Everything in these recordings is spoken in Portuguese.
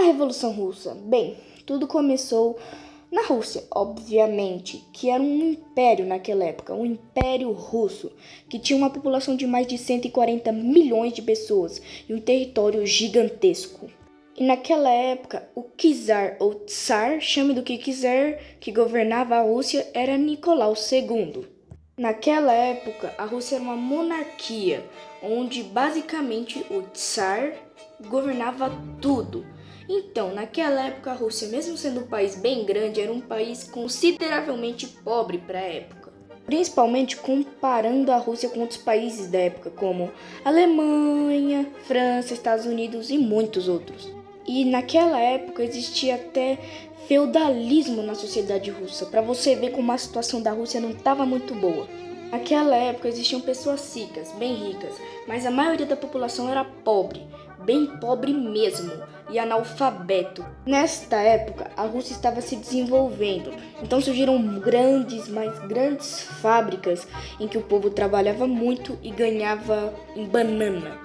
A Revolução Russa. Bem, tudo começou na Rússia, obviamente, que era um império naquela época, um império russo, que tinha uma população de mais de 140 milhões de pessoas e um território gigantesco. E naquela época, o czar ou tsar, chame do que quiser, que governava a Rússia, era Nicolau II. Naquela época, a Rússia era uma monarquia, onde basicamente o tsar governava tudo. Então, naquela época, a Rússia, mesmo sendo um país bem grande, era um país consideravelmente pobre para a época. Principalmente comparando a Rússia com outros países da época, como Alemanha, França, Estados Unidos e muitos outros. E naquela época existia até feudalismo na sociedade russa, para você ver como a situação da Rússia não estava muito boa. Naquela época existiam pessoas ricas, bem ricas, mas a maioria da população era pobre, bem pobre mesmo, e analfabeto. Nesta época, a Rússia estava se desenvolvendo, então surgiram mais grandes fábricas em que o povo trabalhava muito e ganhava em banana.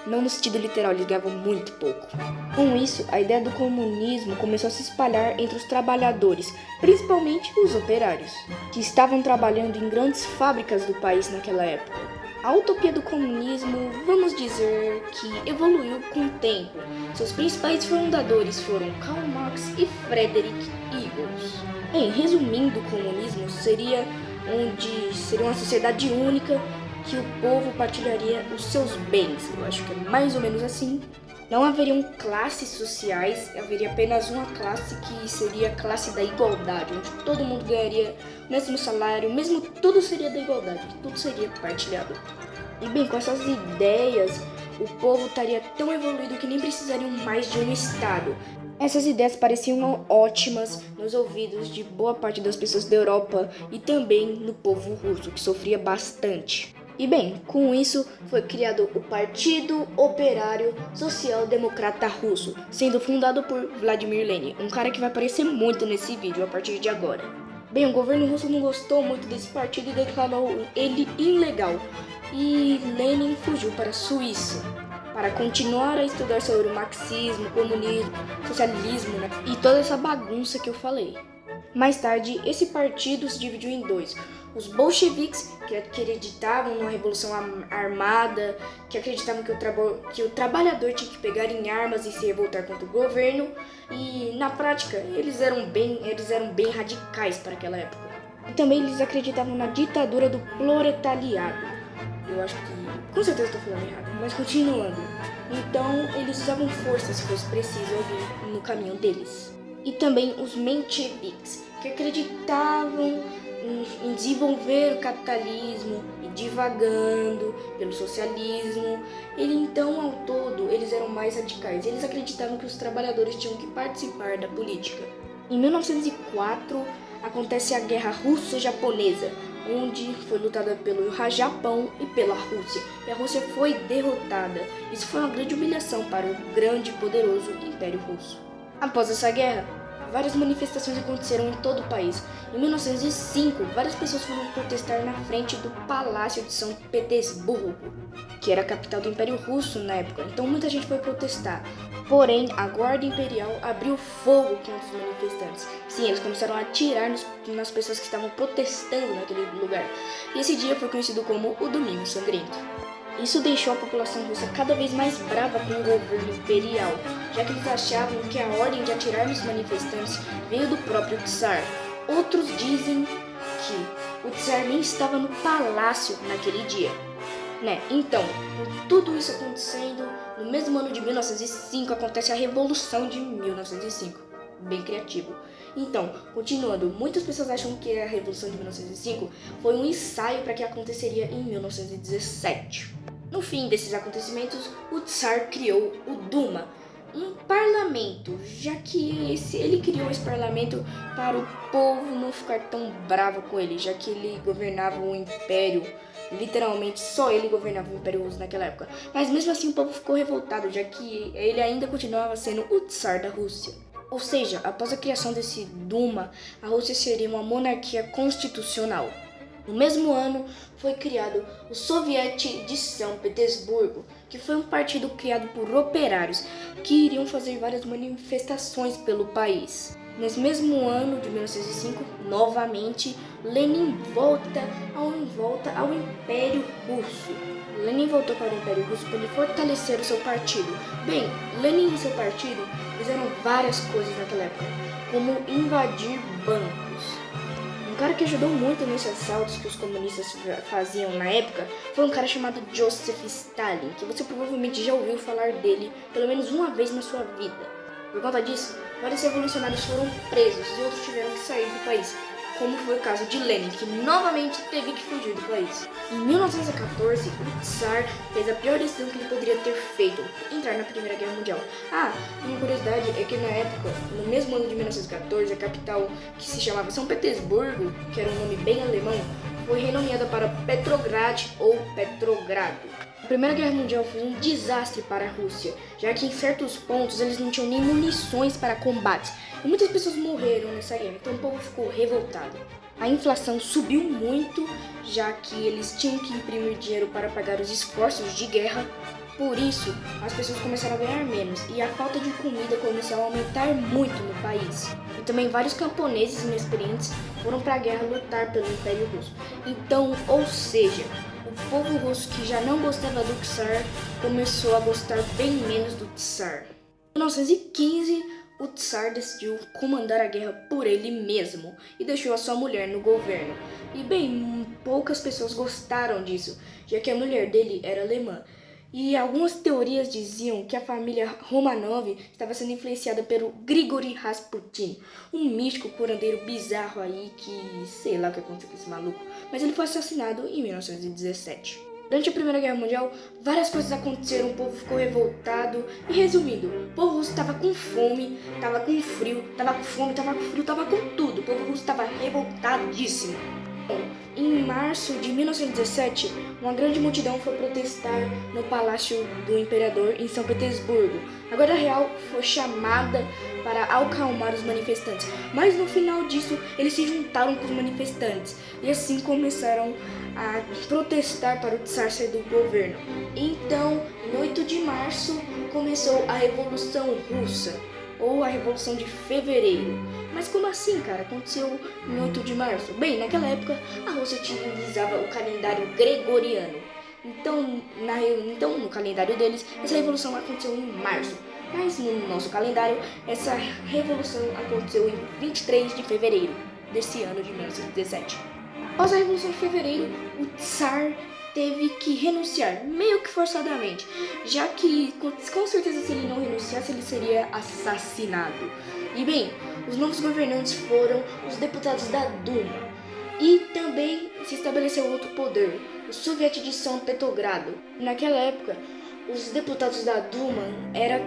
Não no sentido literal, eles ganhavam muito pouco. Com isso, a ideia do comunismo começou a se espalhar entre os trabalhadores, principalmente os operários, que estavam trabalhando em grandes fábricas do país naquela época. A utopia do comunismo, vamos dizer que evoluiu com o tempo. Seus principais fundadores foram Karl Marx e Frederick Engels. Resumindo, o comunismo seria uma sociedade única que o povo partilharia os seus bens. Eu acho que é mais ou menos assim. Não haveriam classes sociais, haveria apenas uma classe que seria a classe da igualdade, onde todo mundo ganharia o mesmo salário, mesmo tudo seria da igualdade, tudo seria partilhado. E bem, com essas ideias, o povo estaria tão evoluído que nem precisariam mais de um Estado. Essas ideias pareciam ótimas nos ouvidos de boa parte das pessoas da Europa e também no povo russo, que sofria bastante. E bem, com isso foi criado o Partido Operário Social Democrata Russo, sendo fundado por Vladimir Lenin, um cara que vai aparecer muito nesse vídeo a partir de agora. Bem, o governo russo não gostou muito desse partido e declarou ele ilegal, e Lenin fugiu para a Suíça para continuar a estudar sobre o marxismo, comunismo, socialismo, e toda essa bagunça que eu falei. Mais tarde, esse partido se dividiu em dois. Os bolcheviques, que acreditavam numa revolução armada, que acreditavam que o trabalhador tinha que pegar em armas e se revoltar contra o governo, e na prática eles eram bem radicais para aquela época. E também eles acreditavam na ditadura do proletariado. Eu acho que, com certeza estou falando errado, mas continuando. Então eles usavam força se fosse preciso alguém no caminho deles. E também os mencheviques, que acreditavam em desenvolver o capitalismo e divagando pelo socialismo. Então, ao todo, eles eram mais radicais. Eles acreditavam que os trabalhadores tinham que participar da política. Em 1904, acontece a Guerra Russo-Japonesa, onde foi lutada pelo Japão e pela Rússia. E a Rússia foi derrotada. Isso foi uma grande humilhação para o grande e poderoso Império Russo. Após essa guerra, várias manifestações aconteceram em todo o país. Em 1905, várias pessoas foram protestar na frente do Palácio de São Petersburgo, que era a capital do Império Russo na época. Então muita gente foi protestar. Porém, a Guarda Imperial abriu fogo contra os manifestantes. Sim, eles começaram a atirar nas pessoas que estavam protestando naquele lugar. E esse dia foi conhecido como o Domingo Sangrento. Isso deixou a população russa cada vez mais brava com o governo imperial, já que eles achavam que a ordem de atirar nos manifestantes veio do próprio tsar. Outros dizem que o tsar nem estava no palácio naquele dia. Então, com tudo isso acontecendo, no mesmo ano de 1905 acontece a Revolução de 1905. Bem criativo. Então, continuando, muitas pessoas acham que a Revolução de 1905 foi um ensaio para que aconteceria em 1917. No fim desses acontecimentos, o tsar criou o Duma, um parlamento, já que ele criou esse parlamento para o povo não ficar tão bravo com ele, já que ele governava um império, literalmente só ele governava o Império Russo naquela época. Mas mesmo assim o povo ficou revoltado, já que ele ainda continuava sendo o tsar da Rússia. Ou seja, após a criação desse Duma, a Rússia seria uma monarquia constitucional. No mesmo ano, foi criado o Soviete de São Petersburgo, que foi um partido criado por operários que iriam fazer várias manifestações pelo país. Nesse mesmo ano de 1905, novamente, Lenin volta ao Império Russo. Lenin voltou para o Império Russo para ele fortalecer o seu partido. Bem, Lenin e seu partido fizeram várias coisas naquela época, como invadir bancos. Um cara que ajudou muito nesses assaltos que os comunistas faziam na época foi um cara chamado Joseph Stalin, que você provavelmente já ouviu falar dele pelo menos uma vez na sua vida. Por conta disso, vários revolucionários foram presos e outros tiveram que sair do país, como foi o caso de Lenin, que novamente teve que fugir do país. Em 1914, o Tsar fez a pior decisão que ele poderia ter feito, entrar na Primeira Guerra Mundial. Uma curiosidade é que na época, no mesmo ano de 1914, a capital, que se chamava São Petersburgo, que era um nome bem alemão, foi renomeada para Petrograd ou Petrogrado. A Primeira Guerra Mundial foi um desastre para a Rússia, já que em certos pontos eles não tinham nem munições para combate, e muitas pessoas morreram nessa guerra, então o povo ficou revoltado. A inflação subiu muito, já que eles tinham que imprimir dinheiro para pagar os esforços de guerra. Por isso, as pessoas começaram a ganhar menos e a falta de comida começou a aumentar muito no país. E também vários camponeses inexperientes foram para a guerra lutar pelo Império Russo. Então, ou seja, o povo russo que já não gostava do Tsar começou a gostar bem menos do Tsar. Em 1915, o Tsar decidiu comandar a guerra por ele mesmo e deixou a sua mulher no governo. E bem, poucas pessoas gostaram disso, já que a mulher dele era alemã. E algumas teorias diziam que a família Romanov estava sendo influenciada pelo Grigori Rasputin, um místico curandeiro bizarro aí que sei lá o que aconteceu com esse maluco, mas ele foi assassinado em 1917. Durante a Primeira Guerra Mundial, várias coisas aconteceram, o povo ficou revoltado e resumindo, o povo russo estava com fome, estava com frio, estava com fome, estava com frio, estava com tudo, o povo russo estava revoltadíssimo. Em março de 1917, uma grande multidão foi protestar no Palácio do Imperador em São Petersburgo. A Guarda Real foi chamada para acalmar os manifestantes, mas no final disso eles se juntaram com os manifestantes e assim começaram a protestar para o Tsar sair do governo. Então, em 8 de março, começou a Revolução Russa, ou a Revolução de Fevereiro. Mas como assim, cara? Aconteceu em 8 de março? Bem, naquela época a Rússia utilizava o calendário gregoriano. Então, no calendário deles, essa revolução aconteceu em março. Mas no nosso calendário, essa revolução aconteceu em 23 de fevereiro desse ano de 1917. Após a Revolução de Fevereiro, o Tsar teve que renunciar, meio que forçadamente, já que com certeza se ele não renunciasse ele seria assassinado. E bem, os novos governantes foram os deputados da Duma. E também se estabeleceu outro poder, o Soviete de São Petrogrado. Naquela época, os deputados da Duma eram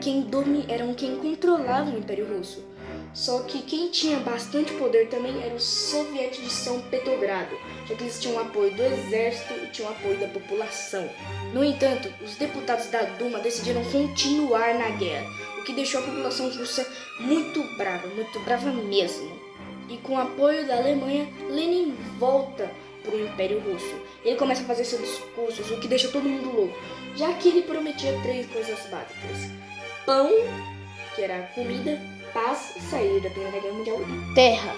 quem controlava o Império Russo. Só que quem tinha bastante poder também era o Soviete de São Petrogrado, já que eles tinham o apoio do exército e tinham o apoio da população. No entanto, os deputados da Duma decidiram continuar na guerra, o que deixou a população russa muito brava mesmo. E com o apoio da Alemanha, Lenin volta para o Império Russo. Ele começa a fazer seus discursos, o que deixa todo mundo louco, já que ele prometia 3 coisas básicas: pão, que era comida, paz, sair da Primeira Guerra Mundial, e terra.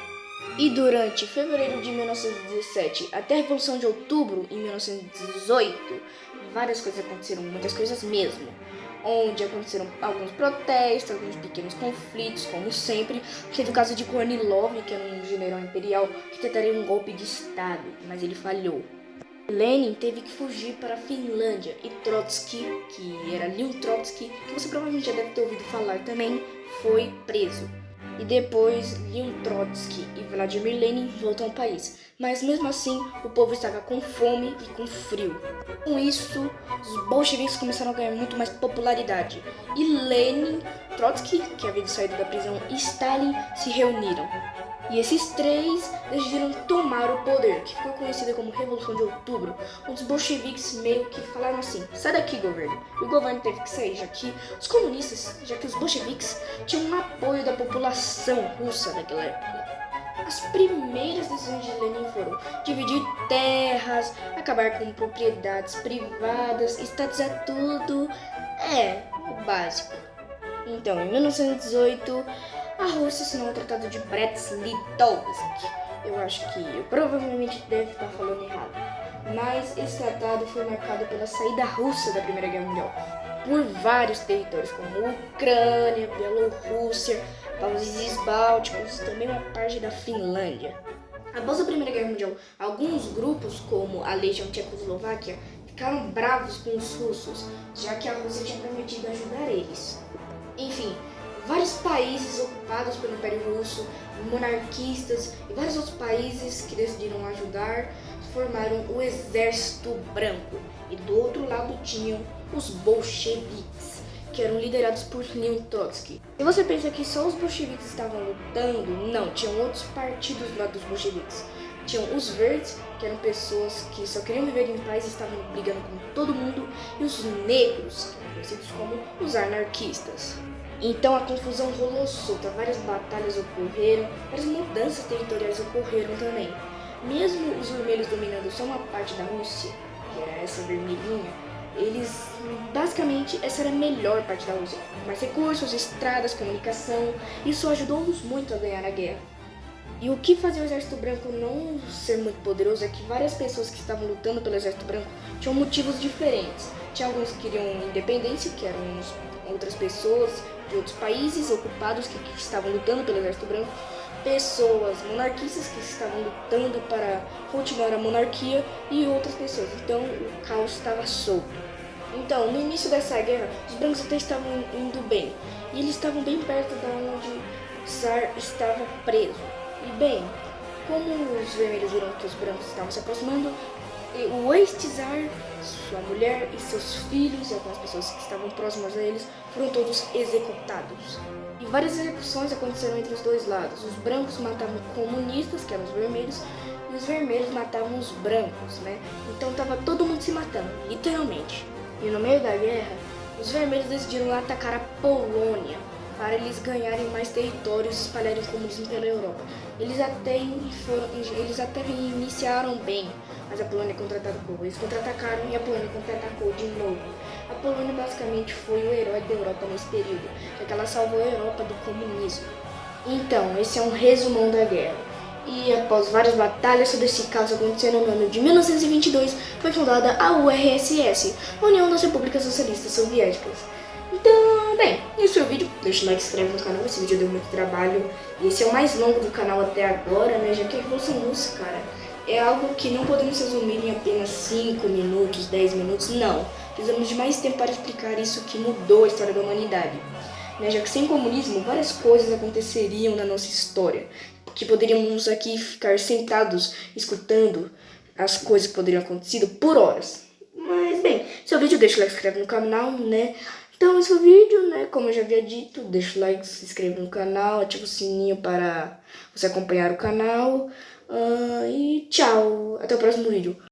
E durante fevereiro de 1917 até a Revolução de Outubro, em 1918, várias coisas aconteceram, muitas coisas mesmo, onde aconteceram alguns protestos, alguns pequenos conflitos, como sempre. Teve o caso de Kornilov, que era um general imperial que tentaria um golpe de Estado, mas ele falhou. Lenin teve que fugir para a Finlândia e Trotsky, que era Leon Trotsky, que você provavelmente já deve ter ouvido falar também, foi preso. E depois Leon Trotsky e Vladimir Lenin voltam ao país. Mas mesmo assim, o povo estava com fome e com frio. Com isso, os bolcheviques começaram a ganhar muito mais popularidade. E Lenin, Trotsky, que havia saído da prisão, e Stalin se reuniram. E esses 3 decidiram tomar o poder, que ficou conhecida como Revolução de Outubro, onde os bolcheviques meio que falaram assim: sai daqui, governo. E o governo teve que sair, já que os bolcheviques tinham um apoio da população russa naquela época. As primeiras decisões de Lenin foram dividir terras, acabar com propriedades privadas, estatizar tudo. O básico. Então, em 1918, a Rússia assinou o Tratado de Brest-Litovsk. Eu acho que eu provavelmente deve estar falando errado, mas esse tratado foi marcado pela saída russa da Primeira Guerra Mundial por vários territórios, como Ucrânia, Bielorrússia, países bálticos e também uma parte da Finlândia. Após a Primeira Guerra Mundial, alguns grupos, como a Legião Tchecoslováquia, ficaram bravos com os russos, já que a Rússia tinha prometido ajudar eles. Enfim, vários países ocupados pelo Império Russo, monarquistas e vários outros países que decidiram ajudar formaram o Exército Branco. E do outro lado tinham os bolcheviques, que eram liderados por Leon Trotsky. E você pensa que só os bolcheviques estavam lutando? Não, tinham outros partidos do lado dos bolcheviques. Tinham os verdes, que eram pessoas que só queriam viver em paz e estavam brigando com todo mundo, e os negros, que eram conhecidos como os anarquistas. Então a confusão rolou solta, várias batalhas ocorreram, várias mudanças territoriais ocorreram também. Mesmo os vermelhos dominando só uma parte da Rússia, que era essa vermelhinha, basicamente, essa era a melhor parte da Rússia. Mais recursos, estradas, comunicação, isso ajudou-nos muito a ganhar a guerra. E o que fazia o Exército Branco não ser muito poderoso é que várias pessoas que estavam lutando pelo Exército Branco tinham motivos diferentes. Tinha alguns que queriam independência, que eram outras pessoas de outros países ocupados que estavam lutando pelo Exército Branco, pessoas monarquistas que estavam lutando para continuar a monarquia e outras pessoas. Então o caos estava solto. Então, no início dessa guerra, os brancos até estavam indo bem, e eles estavam bem perto de onde o Tsar estava preso. E bem, como os vermelhos viram que os brancos estavam se aproximando, o ex-czar, sua mulher e seus filhos e algumas pessoas que estavam próximas a eles foram todos executados. E várias execuções aconteceram entre os dois lados. Os brancos matavam comunistas, que eram os vermelhos, e os vermelhos matavam os brancos, né? Então estava todo mundo se matando, literalmente. E no meio da guerra, os vermelhos decidiram atacar a Polônia para eles ganharem mais territórios e espalharem o comunismo pela Europa. Eles até iniciaram bem, mas a Polônia contra-atacou. Eles contra-atacaram e a Polônia contra-atacou de novo. A Polônia basicamente foi o herói da Europa nesse período, já que ela salvou a Europa do comunismo. Então, esse é um resumão da guerra. E após várias batalhas sobre esse caos acontecendo no ano de 1922, foi fundada a URSS, a União das Repúblicas Socialistas Soviéticas. Então, bem, esse é o vídeo. Deixa o like, se inscreve no canal, esse vídeo deu muito trabalho. E esse é o mais longo do canal até agora, né, já que a Revolução Russa, cara, é algo que não podemos resumir em apenas 5 minutos, 10 minutos, não. Precisamos de mais tempo para explicar isso que mudou a história da humanidade. Né, já que sem comunismo, várias coisas aconteceriam na nossa história, que poderíamos aqui ficar sentados escutando as coisas que poderiam acontecer por horas. Mas bem, se é o vídeo, deixa o like, se inscreve no canal, né? Então esse é o vídeo, né? Como eu já havia dito, deixa o like, se inscreve no canal, ativa o sininho para você acompanhar o canal. E tchau, até o próximo vídeo.